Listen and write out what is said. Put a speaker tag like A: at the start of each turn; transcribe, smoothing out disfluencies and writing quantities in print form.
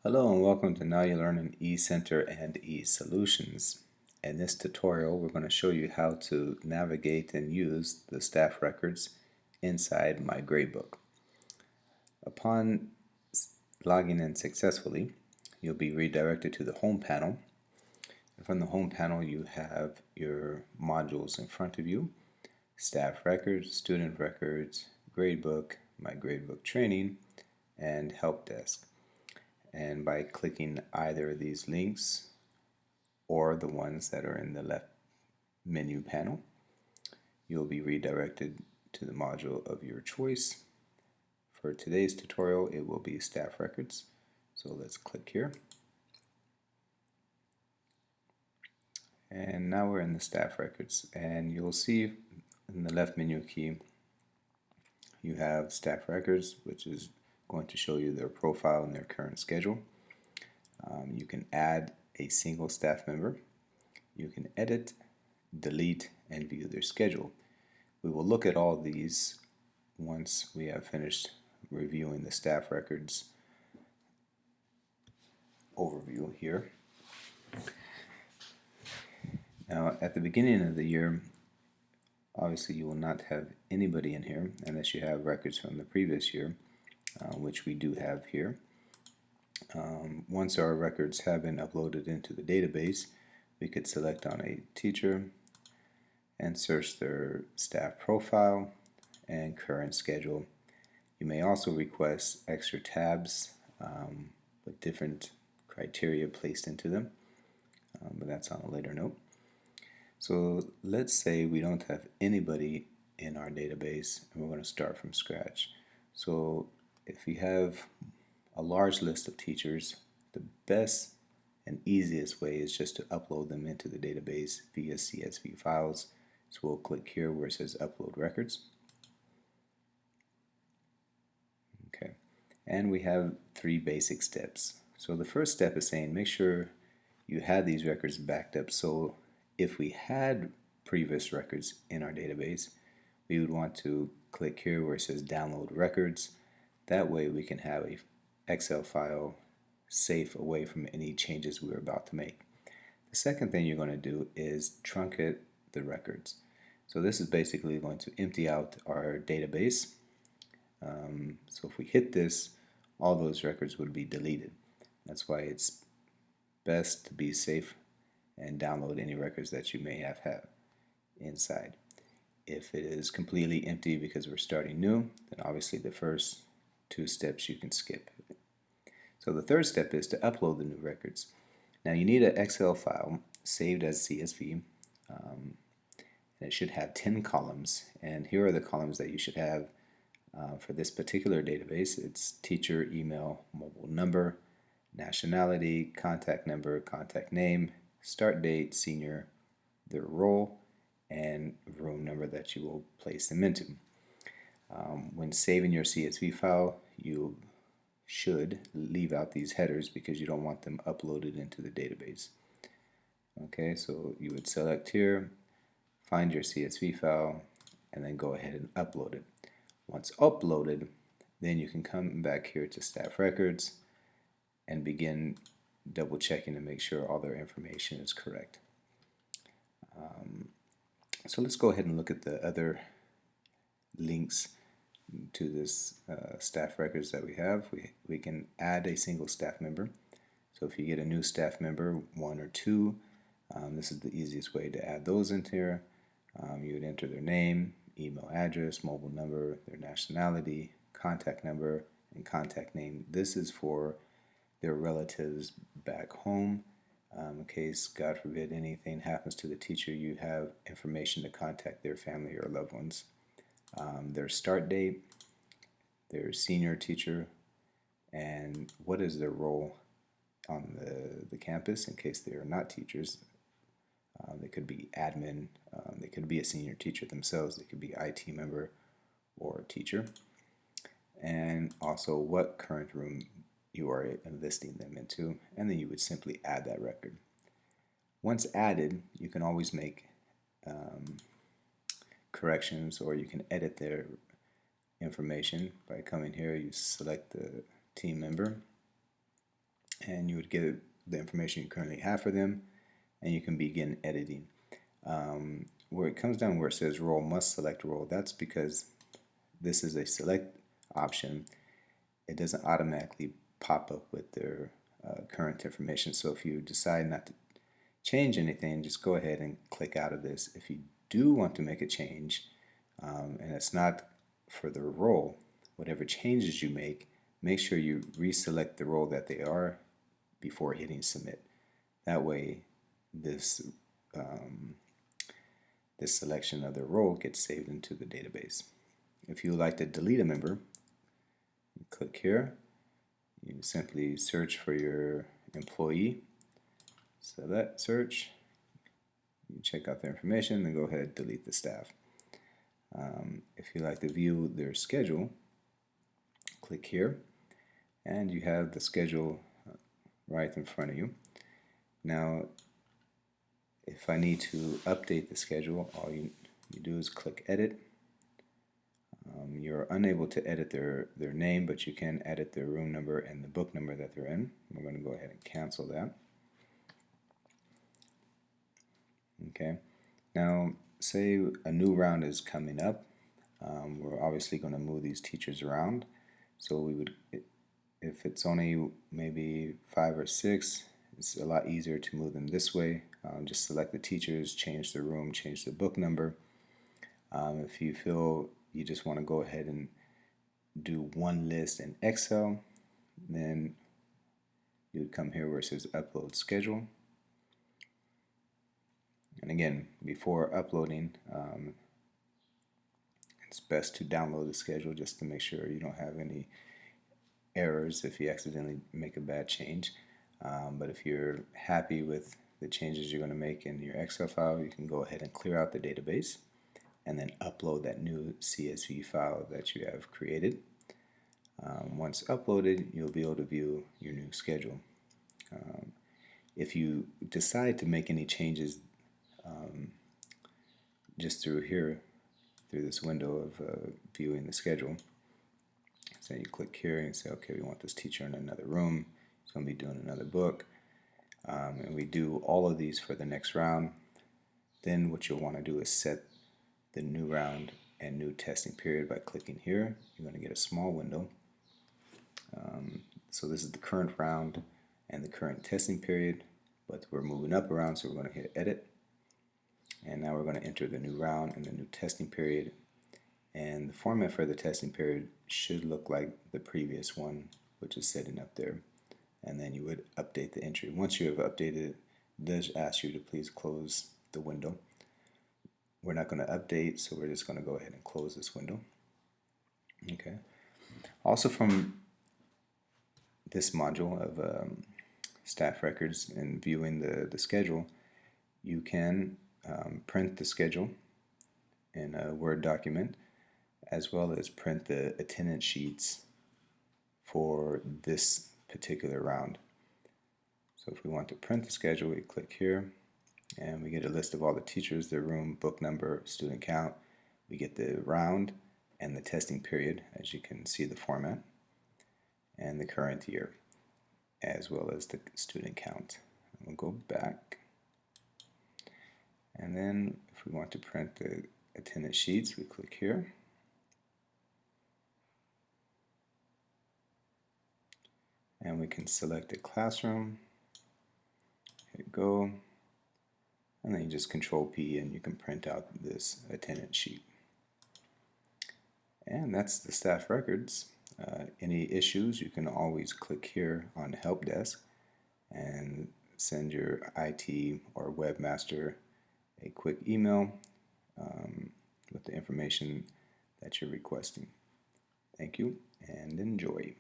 A: Hello and welcome to Nowurlearning eCenter and eSolutions. In this tutorial, we're going to show you how to navigate and use the staff records inside my Gradebook. Upon logging in successfully, you'll be redirected to the Home panel. And from the Home panel, you have your modules in front of you: Staff Records, Student Records, Gradebook, My Gradebook Training, and Help Desk. And by clicking either of these links or the ones that are in the left menu panel, you'll be redirected to the module of your choice. For today's tutorial, it will be Staff Records. So let's click here. And now we're in the Staff Records, and you'll see in the left menu key you have Staff Records, which is going to show you their profile and their current schedule. You can add a single staff member. You can edit, delete, and view their schedule. We will look at all these once we have finished reviewing the staff records overview here. Now, at the beginning of the year, obviously you will not have anybody in here unless you have records from the previous year, which we do have here. Once our records have been uploaded into the database, we could select on a teacher and search their staff profile and current schedule. You may also request extra tabs with different criteria placed into them, but that's on a later note. So let's say we don't have anybody in our database and we're going to start from scratch. So if we have a large list of teachers, the best and easiest way is just to upload them into the database via CSV files. So we'll click here where it says Upload Records. Okay, and we have 3 basic steps. So the first step is saying make sure you had these records backed up. So if we had previous records in our database, we would want to click here where it says Download Records. That way we can have a Excel file safe away from any changes we're about to make. The second thing you're going to do is truncate the records. So this is basically going to empty out our database. So if we hit this, all those records would be deleted. That's why it's best to be safe and download any records that you may have inside. If it is completely empty because we're starting new, then obviously the first 2 steps you can skip. So the third step is to upload the new records. Now you need an Excel file saved as CSV, and it should have 10 columns, and here are the columns that you should have for this particular database. It's teacher, email, mobile number, nationality, contact number, contact name, start date, senior, their role, and room number that you will place them into. When saving your CSV file, you should leave out these headers because you don't want them uploaded into the database. Okay, so you would select here, find your CSV file, and then go ahead and upload it. Once uploaded, then you can come back here to Staff Records and begin double checking to make sure all their information is correct. So let's go ahead and look at the other links to this staff records that we have. We can add a single staff member. So if you get a new staff member, 1 or 2, this is the easiest way to add those into here. You would enter their name, email address, mobile number, their nationality, contact number, and contact name. This is for their relatives back home. In case, God forbid, anything happens to the teacher, you have information to contact their family or loved ones. Their start date, their senior teacher, and what is their role on the campus in case they are not teachers. They could be admin, they could be a senior teacher themselves, they could be IT member or teacher, and also what current room you are enlisting them into, and then you would simply add that record. Once added, you can always make corrections, or you can edit their information by coming here. You select the team member, and you would give the information you currently have for them, and you can begin editing. Where it comes down where it says role must select role, that's because this is a select option. It doesn't automatically pop up with their current information. So if you decide not to change anything, just go ahead and click out of this. If you do want to make a change, and it's not for the role, whatever changes you make sure you reselect the role that they are before hitting submit. That way, this this selection of the role gets saved into the database. If you would like to delete a member, you click here. You simply search for your employee. Select search. You check out their information, then go ahead and delete the staff. If you like to view their schedule, click here, and you have the schedule right in front of you. Now, if I need to update the schedule, all you do is click edit. You're unable to edit their name, but you can edit their room number and the book number that they're in. We're going to go ahead and cancel that. Okay. Now, say a new round is coming up. We're obviously going to move these teachers around. So we would, if it's only maybe 5 or 6, it's a lot easier to move them this way. Just select the teachers, change the room, change the book number. If you feel you just want to go ahead and do one list in Excel, then you would come here where it says upload schedule. And again, before uploading, it's best to download the schedule just to make sure you don't have any errors if you accidentally make a bad change. But if you're happy with the changes you're going to make in your Excel file, you can go ahead and clear out the database and then upload that new CSV file that you have created. Once uploaded, you'll be able to view your new schedule. If you decide to make any changes just through here, through this window of viewing the schedule, so you click here and say, okay, we want this teacher in another room. He's going to be doing another book. And we do all of these for the next round. Then what you'll want to do is set the new round and new testing period by clicking here. You're going to get a small window. So this is the current round and the current testing period, but we're moving up around, so we're going to hit edit. And now we're going to enter the new round and the new testing period. And the format for the testing period should look like the previous one, which is setting up there. And then you would update the entry. Once you have updated, it does ask you to please close the window. We're not going to update, so we're just going to go ahead and close this window. Okay. Also, from this module of staff records and viewing the schedule, you can print the schedule in a Word document, as well as print the attendance sheets for this particular round. So if we want to print the schedule, we click here and we get a list of all the teachers, their room, book number, student count. We get the round and the testing period, as you can see the format, and the current year, as well as the student count. We'll go back, and then if we want to print the attendance sheets, we click here. And we can select a classroom, hit go, and then you just Control P and you can print out this attendance sheet. And that's the staff records. Any issues, you can always click here on Help Desk and send your IT or webmaster a quick email with the information that you're requesting. Thank you and enjoy.